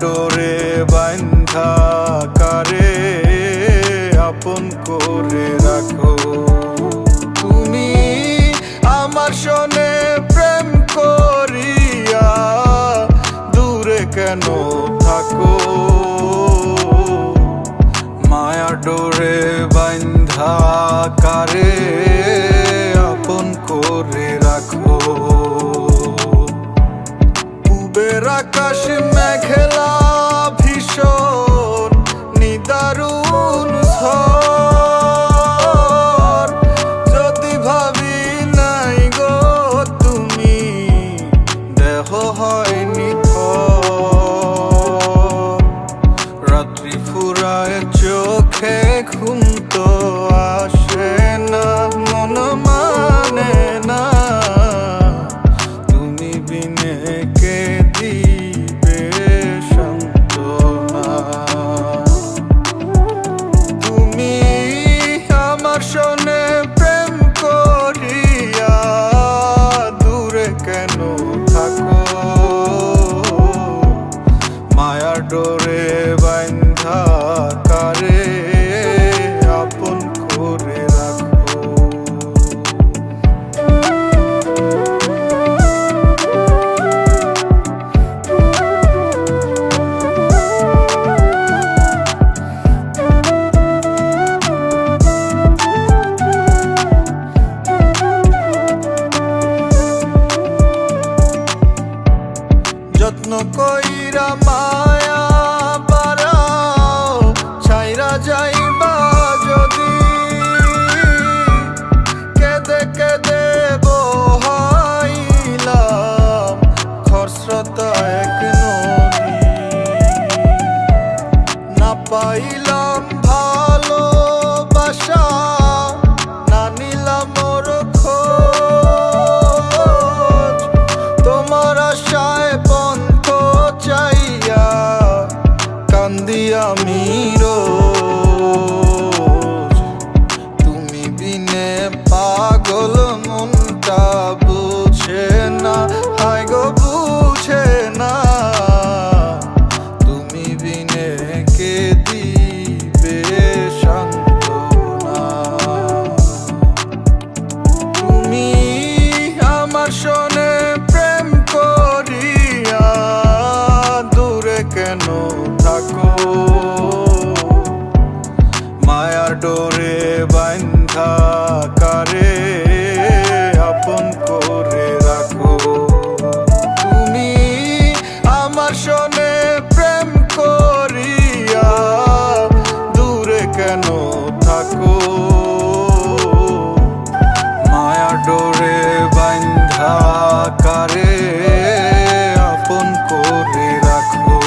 ডোরে বান্ধা কারে আপন করে রাখো। তুমি আমার সনে প্রেম করিয়া দূরে কেন থাকো? মায়া ডোরে বান্ধা কারে আপন করে রাখো। পূবের আকাশ মেঘলা ভীষণ নিদারুণ ঝড়, যদি ভাবি নাই গো তুমি দেহ হয়নি থর। রাত্রি ফুরায় চোখে ঘুম তো আসে না, মন মানে না তুমি বিনে কে দিবে সান্ত্বনা। তুমি আমার সনে প্রেম করিয়া দূরে কেন থাকো? মায়ার ডোরে বান্ধা কারে আপন করে রাখো। যত্ন কইরা মায়া বাড়াও ছাইরা যাইবা যদি, কেদে কেদে বহাইলাম খরস্রোতা এক নদী। না পাইলাম ভালোবাসা, না নিলাম ওর খোঁজ, তোমার আশায় পন্থ চাইয়া কান্দি আমি রোজ। তুমি বিনে পাগল মনটা বুঝে না, হায় গো বুঝে না তুমি বিনে কে দিবে সান্ত্বনা। তুমি আমার সনে প্রেম করিয়া দূরে কেন থাকো? মায়ার ডোরে বান্ধা কারে আপন করে রাখো। তুমি আমার সনে প্রেম করিয়া দূরে কেন থাকো? মায়া ডোরে বান্ধা কারে আপন করে রাখো।